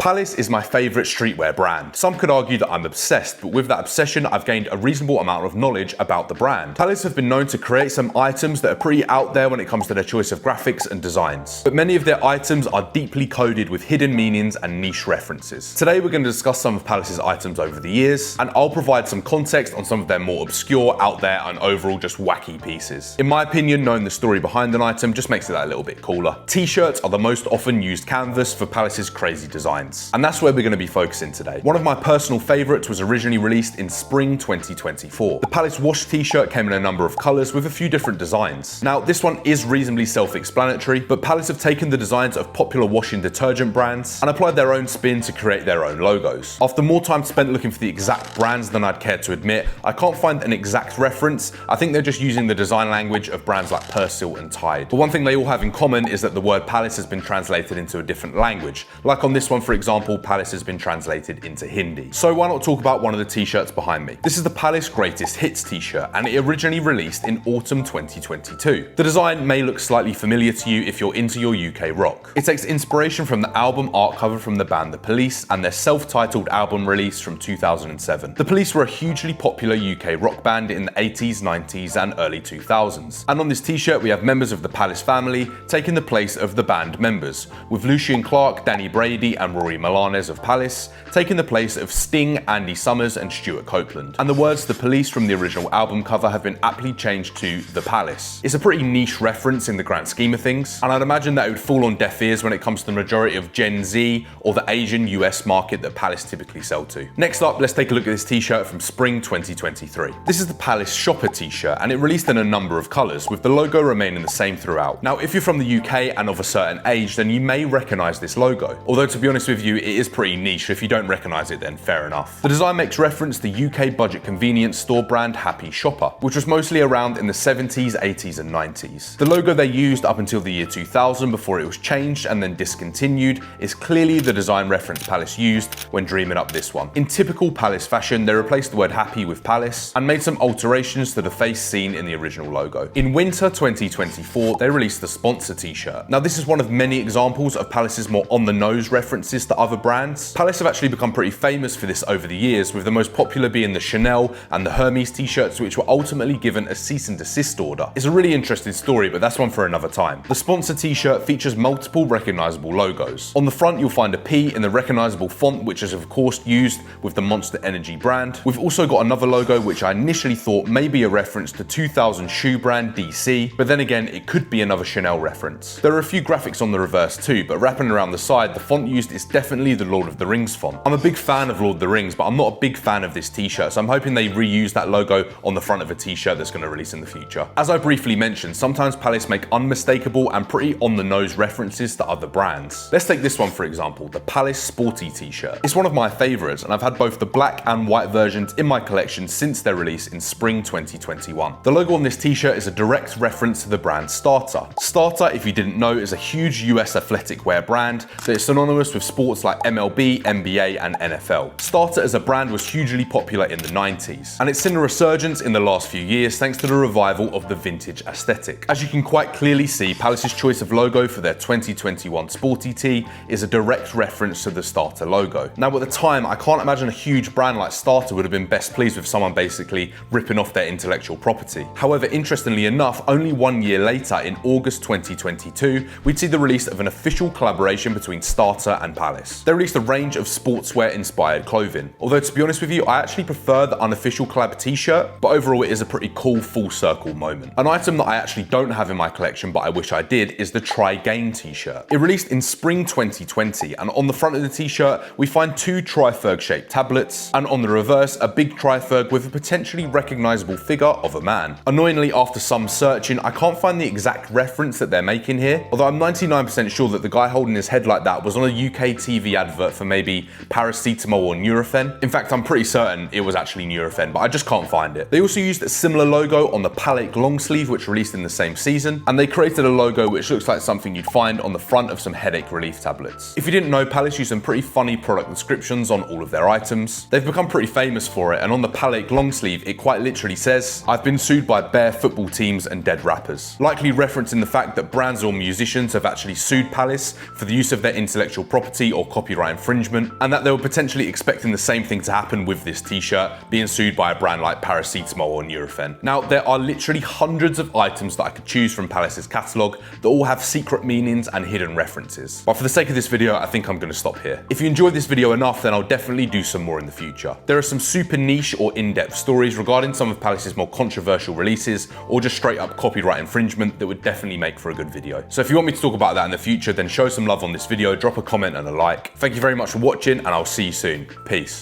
Palace is my favourite streetwear brand. Some could argue that I'm obsessed, but with that obsession I've gained a reasonable amount of knowledge about the brand. Palace have been known to create some items that are pretty out there when it comes to their choice of graphics and designs. But many of their items are deeply coded with hidden meanings and niche references. Today we're going to discuss some of Palace's items over the years, and I'll provide some context on some of their more obscure, out there, and overall just wacky pieces. In my opinion, knowing the story behind an item just makes it that little bit cooler. T-shirts are the most often used canvas for Palace's crazy designs. And that's where we're going to be focusing today. One of my personal favourites was originally released in spring 2024. The Palace wash t-shirt came in a number of colours with a few different designs. Now this one is reasonably self-explanatory, but Palace have taken the designs of popular washing detergent brands and applied their own spin to create their own logos. After more time spent looking for the exact brands than I'd care to admit, I can't find an exact reference. I think they're just using the design language of brands like Persil and Tide. But one thing they all have in common is that the word Palace has been translated into a different language. Like on this one, for example, Palace has been translated into Hindi. So why not talk about one of the t-shirts behind me? This is the Palace Greatest Hits t-shirt, and it originally released in autumn 2022. The design may look slightly familiar to you if you're into your UK rock. It takes inspiration from the album art cover from the band The Police and their self-titled album release from 2007. The Police were a hugely popular UK rock band in the 80s, 90s and early 2000s. And on this t-shirt we have members of the Palace family taking the place of the band members, with Lucien Clark, Danny Brady and Rory Milanes of Palace taking the place of Sting, Andy Summers and Stuart Copeland. And the words The Police from the original album cover have been aptly changed to The Palace. It's a pretty niche reference in the grand scheme of things, and I'd imagine that it would fall on deaf ears when it comes to the majority of Gen Z or the Asian US market that Palace typically sell to. Next up, let's take a look at this t-shirt from spring 2023. This is the Palace Shopper t-shirt, and it released in a number of colours, with the logo remaining the same throughout. Now if you're from the UK and of a certain age, then you may recognise this logo, although to be honest with you, it is pretty niche. If you don't recognise it, then fair enough. The design makes reference to the UK budget convenience store brand Happy Shopper, which was mostly around in the 70s, 80s and 90s. The logo they used up until the year 2000 before it was changed and then discontinued is clearly the design reference Palace used when dreaming up this one. In typical Palace fashion, they replaced the word happy with Palace and made some alterations to the face seen in the original logo. In winter 2024, they released the sponsor t-shirt. Now this is one of many examples of Palace's more on-the-nose references to other brands. Palace have actually become pretty famous for this over the years, with the most popular being the Chanel and the Hermes t-shirts, which were ultimately given a cease and desist order. It's a really interesting story, but that's one for another time. The sponsor t-shirt features multiple recognizable logos. On the front you'll find a P in the recognizable font, which is of course used with the Monster Energy brand. We've also got another logo which I initially thought may be a reference to 2000 shoe brand DC, but then again it could be another Chanel reference. There are a few graphics on the reverse too, but wrapping around the side, the font used is definitely the Lord of the Rings font. I'm a big fan of Lord of the Rings, but I'm not a big fan of this t-shirt, so I'm hoping they reuse that logo on the front of a t-shirt that's going to release in the future. As I briefly mentioned, sometimes Palace make unmistakable and pretty on-the-nose references to other brands. Let's take this one for example, the Palace Sporty t-shirt. It's one of my favourites, and I've had both the black and white versions in my collection since their release in spring 2021. The logo on this t-shirt is a direct reference to the brand Starter. Starter, if you didn't know, is a huge US athletic wear brand that is synonymous with sports like MLB, NBA and NFL. Starter as a brand was hugely popular in the 90s, and it's seen a resurgence in the last few years thanks to the revival of the vintage aesthetic. As you can quite clearly see, Palace's choice of logo for their 2021 sporty tee is a direct reference to the Starter logo. Now at the time, I can't imagine a huge brand like Starter would have been best pleased with someone basically ripping off their intellectual property. However, interestingly enough, only 1 year later, in August 2022, we'd see the release of an official collaboration between Starter and Palace. They released a range of sportswear inspired clothing. Although to be honest with you, I actually prefer the unofficial collab t-shirt, but overall it is a pretty cool full circle moment. An item that I actually don't have in my collection but I wish I did is the Tri-Gain t-shirt. It released in spring 2020, and on the front of the t-shirt we find two Tri-Ferg shaped tablets, and on the reverse a big Tri-Ferg with a potentially recognizable figure of a man. Annoyingly, after some searching, I can't find the exact reference that they're making here, although I'm 99% sure that the guy holding his head like that was on a UK TV advert for maybe paracetamol or Nurofen. In fact, I'm pretty certain it was actually Nurofen, but I just can't find it. They also used a similar logo on the Palette long sleeve, which released in the same season, and they created a logo which looks like something you'd find on the front of some headache relief tablets. If you didn't know, Palace use some pretty funny product descriptions on all of their items. They've become pretty famous for it, and on the Palette long sleeve it quite literally says, "I've been sued by bare football teams and dead rappers," likely referencing the fact that brands or musicians have actually sued Palace for the use of their intellectual property liability or copyright infringement, and that they were potentially expecting the same thing to happen with this t-shirt, being sued by a brand like paracetamol or Nurofen. Now, there are literally hundreds of items that I could choose from Palace's catalogue that all have secret meanings and hidden references. But for the sake of this video, I think I'm going to stop here. If you enjoyed this video enough, then I'll definitely do some more in the future. There are some super niche or in-depth stories regarding some of Palace's more controversial releases, or just straight up copyright infringement that would definitely make for a good video. So if you want me to talk about that in the future, then show some love on this video, drop a comment and a like. Thank you very much for watching, and I'll see you soon. Peace.